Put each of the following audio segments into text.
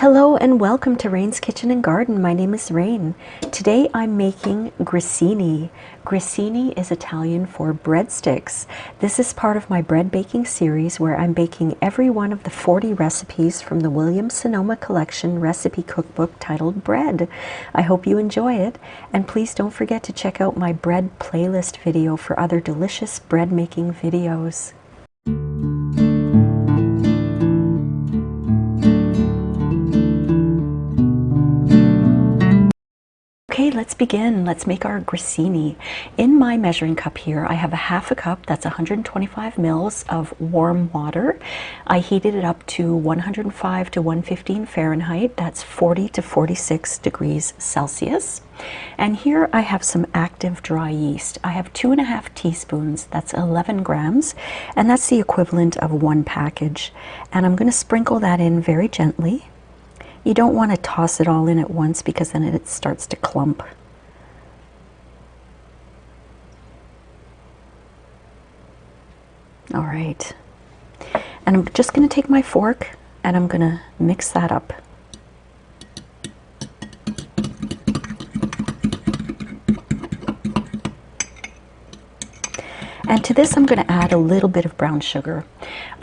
Hello and welcome to Rain's Kitchen and Garden. My name is Rain. Today I'm making grissini. Grissini is Italian for breadsticks. This is part of my bread baking series where I'm baking every one of the 40 recipes from the William Sonoma collection recipe cookbook titled Bread. I hope you enjoy it, and please don't forget to check out my bread playlist video for other delicious bread making videos. Okay, let's begin. Let's make our grissini. In my measuring cup here, I have a half a cup, that's 125 mils of warm water. I heated it up to 105 to 115 Fahrenheit, that's 40 to 46 degrees Celsius. And here I have some active dry yeast. I have 2.5 teaspoons, that's 11 grams, and that's the equivalent of one package. And I'm going to sprinkle that in very gently. You don't want to toss it all in at once because then it starts to clump. All right. And I'm just going to take my fork and I'm going to mix that up. And to this I'm going to add a little bit of brown sugar.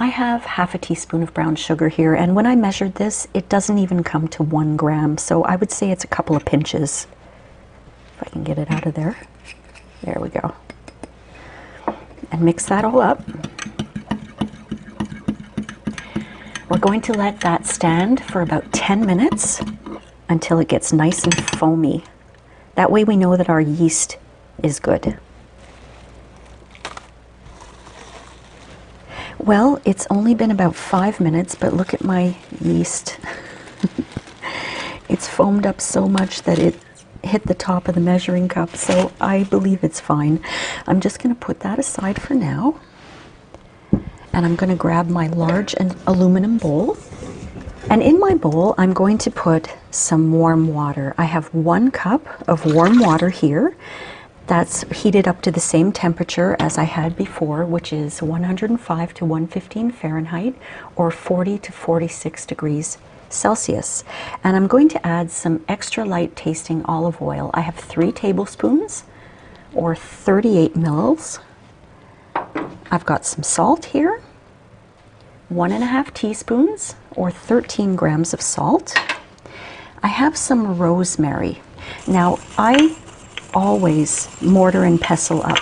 I have half a teaspoon of brown sugar here, and when I measured this, it doesn't even come to 1 gram, so I would say it's a couple of pinches. If I can get it out of there. There we go. And mix that all up. We're going to let that stand for about 10 minutes until it gets nice and foamy. That way we know that our yeast is good. Well, it's only been about 5 minutes, but look at my yeast. It's foamed up so much that it hit the top of the measuring cup, so I believe it's fine. I'm just going to put that aside for now. And I'm going to grab my large aluminum bowl. And in my bowl, I'm going to put some warm water. I have 1 cup of warm water here. That's heated up to the same temperature as I had before, which is 105 to 115 Fahrenheit or 40 to 46 degrees Celsius. And I'm going to add some extra light tasting olive oil. I have 3 tablespoons or 38 mils. I've got some salt here, 1.5 teaspoons or 13 grams of salt. I have some rosemary. Now I always mortar and pestle up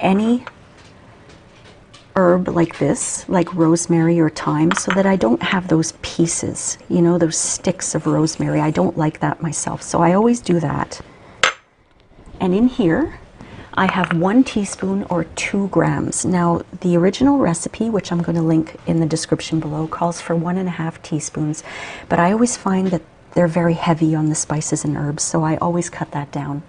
any herb like this, like rosemary or thyme, so that I don't have those pieces, you know, those sticks of rosemary. I don't like that myself, so I always do that. And in here I have 1 teaspoon or 2 grams. Now the original recipe, which I'm going to link in the description below, calls for 1.5 teaspoons, but I always find that they're very heavy on the spices and herbs, so I always cut that down.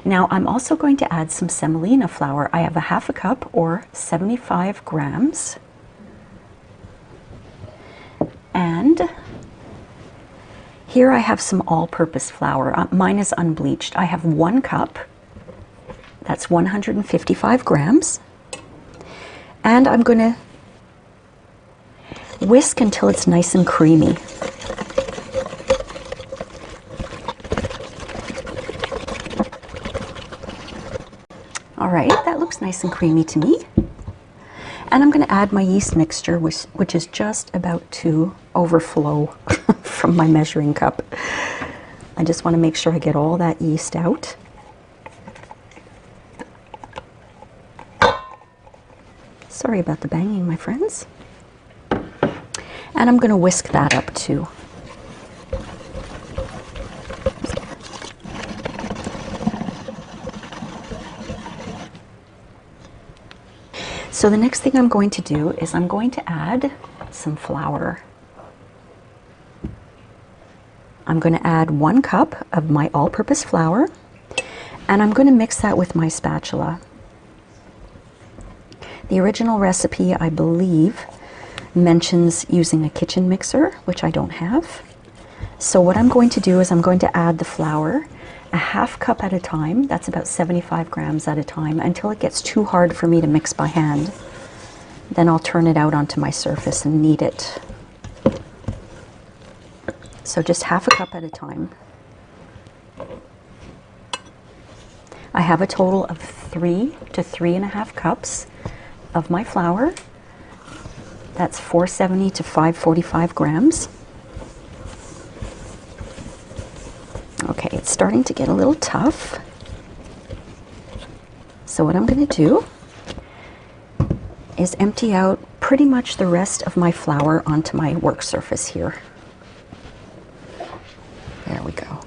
Now I'm also going to add some semolina flour. I have a half a cup or 75 grams. And here I have some all-purpose flour. Mine is unbleached. I have 1 cup. That's 155 grams. And I'm going to whisk until it's nice and creamy. All right, that looks nice and creamy to me. And I'm going to add my yeast mixture, which is just about to overflow from my measuring cup. I just want to make sure I get all that yeast out. Sorry about the banging, my friends. And I'm going to whisk that up too. So the next thing I'm going to do is I'm going to add some flour. I'm going to add 1 cup of my all-purpose flour, and I'm going to mix that with my spatula. The original recipe, I believe, mentions using a kitchen mixer, which I don't have. So what I'm going to do is I'm going to add the flour a half cup at a time. That's about 75 grams at a time, until it gets too hard for me to mix by hand. Then I'll turn it out onto my surface and knead it. So just half a cup at a time. I have a total of 3 to 3.5 cups of my flour. That's 470 to 545 grams. Okay, it's starting to get a little tough. So what I'm going to do is empty out pretty much the rest of my flour onto my work surface here. There we go.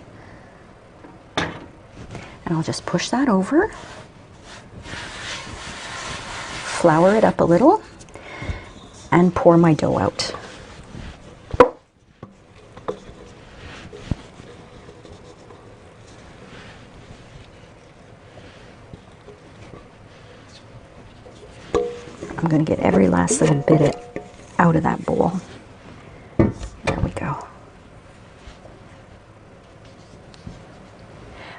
And I'll just push that over, flour it up a little, and pour my dough out. I'm going to get every last little bit out of that bowl. There we go.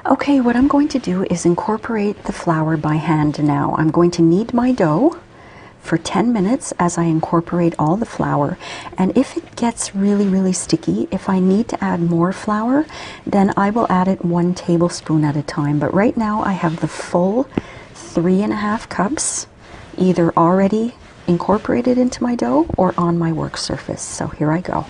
Okay, what I'm going to do is incorporate the flour by hand now. I'm going to knead my dough for 10 minutes as I incorporate all the flour. And if it gets really, really sticky, if I need to add more flour, then I will add it 1 tablespoon at a time. But right now I have the full 3.5 cups either already incorporated into my dough or on my work surface. So here I go.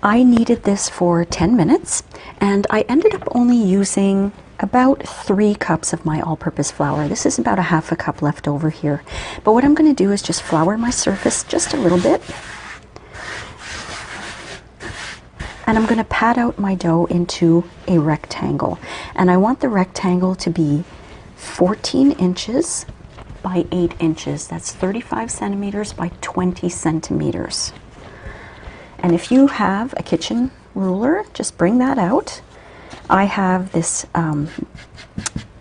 I kneaded this for 10 minutes and I ended up only using about 3 cups of my all-purpose flour. This is about a half a cup left over here. But what I'm going to do is just flour my surface just a little bit. And I'm going to pat out my dough into a rectangle. And I want the rectangle to be 14 inches by 8 inches. That's 35 centimeters by 20 centimeters. And if you have a kitchen ruler, just bring that out. I have this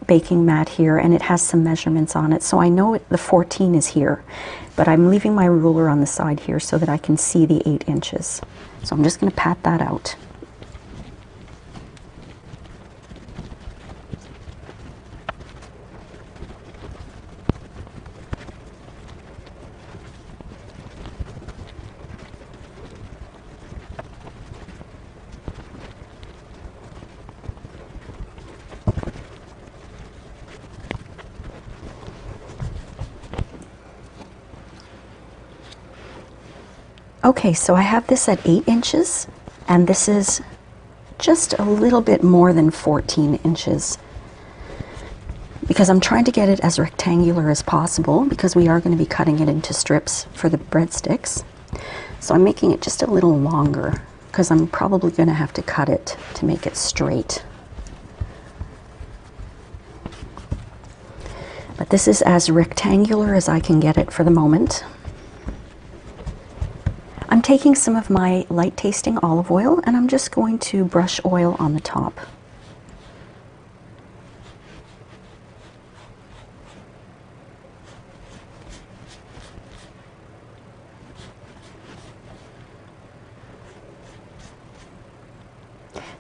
baking mat here and it has some measurements on it, so I know the 14 is here, but I'm leaving my ruler on the side here so that I can see the 8 inches. So I'm just going to pat that out. Okay, so I have this at 8 inches, and this is just a little bit more than 14 inches. Because I'm trying to get it as rectangular as possible, because we are going to be cutting it into strips for the breadsticks. So I'm making it just a little longer, because I'm probably going to have to cut it to make it straight. But this is as rectangular as I can get it for the moment. I'm taking some of my light tasting olive oil and I'm just going to brush oil on the top.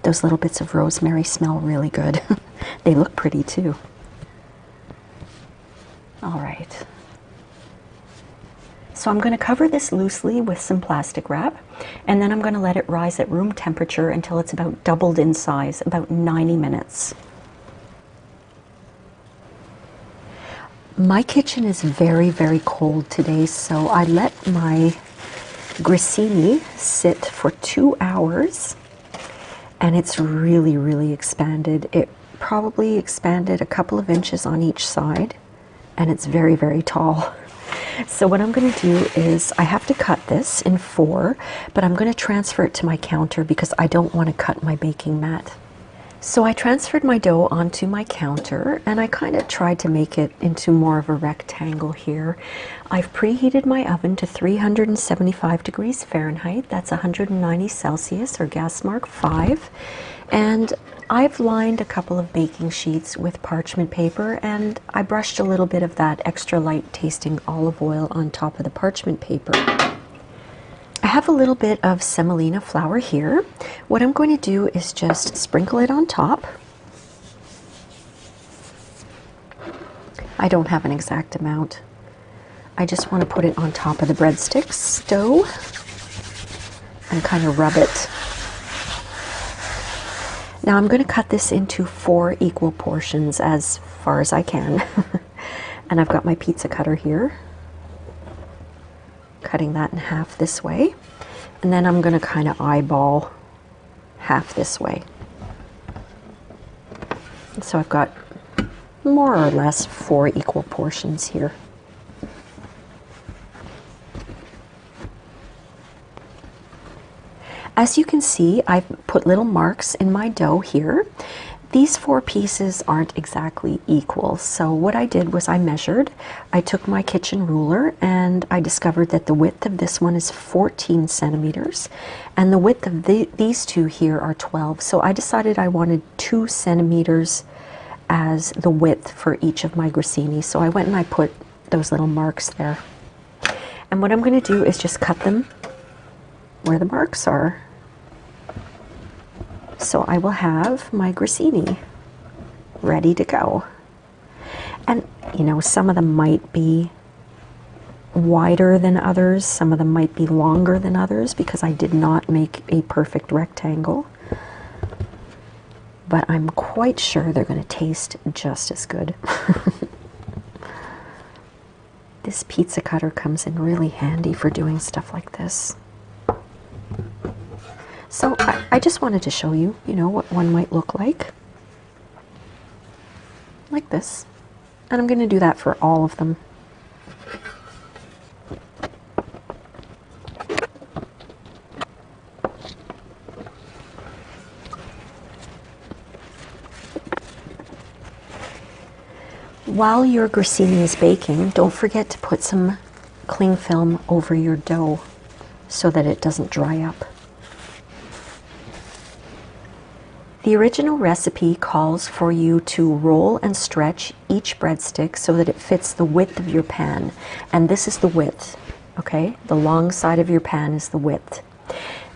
Those little bits of rosemary smell really good. They look pretty too. All right. So I'm going to cover this loosely with some plastic wrap, and then I'm going to let it rise at room temperature until it's about doubled in size, about 90 minutes. My kitchen is very, very cold today, so I let my grissini sit for 2 hours, and it's really, really expanded. It probably expanded a couple of inches on each side, and it's very, very tall. So what I'm going to do is, I have to cut this in 4, but I'm going to transfer it to my counter because I don't want to cut my baking mat. So I transferred my dough onto my counter and I kind of tried to make it into more of a rectangle here. I've preheated my oven to 375 degrees Fahrenheit. That's 190 Celsius or gas mark 5. And I've lined a couple of baking sheets with parchment paper and I brushed a little bit of that extra light tasting olive oil on top of the parchment paper. I have a little bit of semolina flour here. What I'm going to do is just sprinkle it on top. I don't have an exact amount. I just want to put it on top of the breadsticks dough and kind of rub it. Now I'm going to cut this into 4 equal portions as far as I can. And I've got my pizza cutter here. Cutting that in half this way, and then I'm going to kind of eyeball half this way. So I've got more or less 4 equal portions here. As you can see, I've put little marks in my dough here. These 4 pieces aren't exactly equal, so what I did was I measured. I took my kitchen ruler and I discovered that the width of this one is 14 centimeters and the width of these 2 here are 12. So I decided I wanted 2 centimeters as the width for each of my grissini. So I went and I put those little marks there. And what I'm going to do is just cut them where the marks are. So I will have my grissini ready to go. And you know, some of them might be wider than others, some of them might be longer than others because I did not make a perfect rectangle. But I'm quite sure they're going to taste just as good. This pizza cutter comes in really handy for doing stuff like this. So I just wanted to show you, you know, what one might look like this. And I'm going to do that for all of them. While your grissini is baking, don't forget to put some cling film over your dough so that it doesn't dry up. The original recipe calls for you to roll and stretch each breadstick so that it fits the width of your pan. And this is the width, okay? The long side of your pan is the width.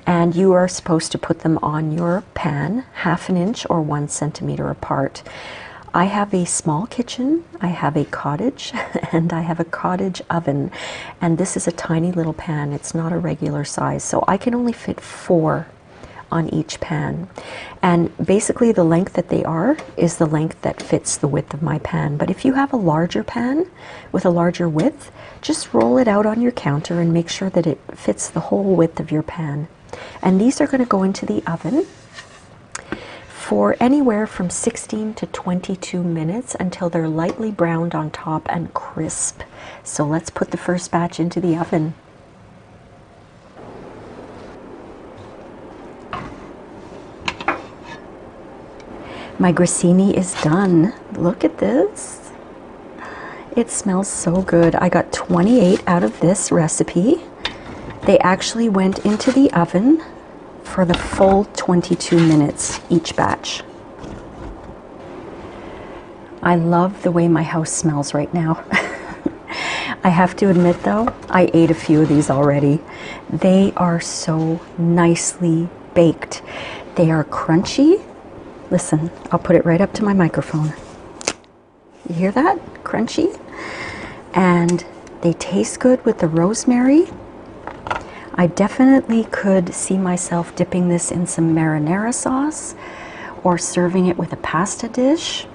And you are supposed to put them on your pan 1/2 inch or 1 centimeter apart. I have a small kitchen, I have a cottage, and I have a cottage oven. And this is a tiny little pan, it's not a regular size, so I can only fit 4 on each pan. And basically the length that they are is the length that fits the width of my pan. But if you have a larger pan with a larger width, just roll it out on your counter and make sure that it fits the whole width of your pan. And these are going to go into the oven for anywhere from 16 to 22 minutes until they're lightly browned on top and crisp. So let's put the first batch into the oven. My grissini is done. Look at this. It smells so good. I got 28 out of this recipe. They actually went into the oven for the full 22 minutes each batch. I love the way my house smells right now. I have to admit though, I ate a few of these already. They are so nicely baked. They are crunchy. Listen, I'll put it right up to my microphone. You hear that? Crunchy. And they taste good with the rosemary. I definitely could see myself dipping this in some marinara sauce or serving it with a pasta dish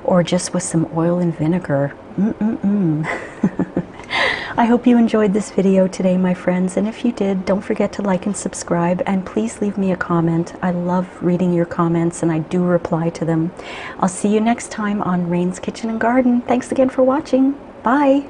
or just with some oil and vinegar. I hope you enjoyed this video today, my friends, and if you did, don't forget to like and subscribe, and please leave me a comment. I love reading your comments and I do reply to them. I'll see you next time on Rain's Kitchen and Garden. Thanks again for watching. Bye.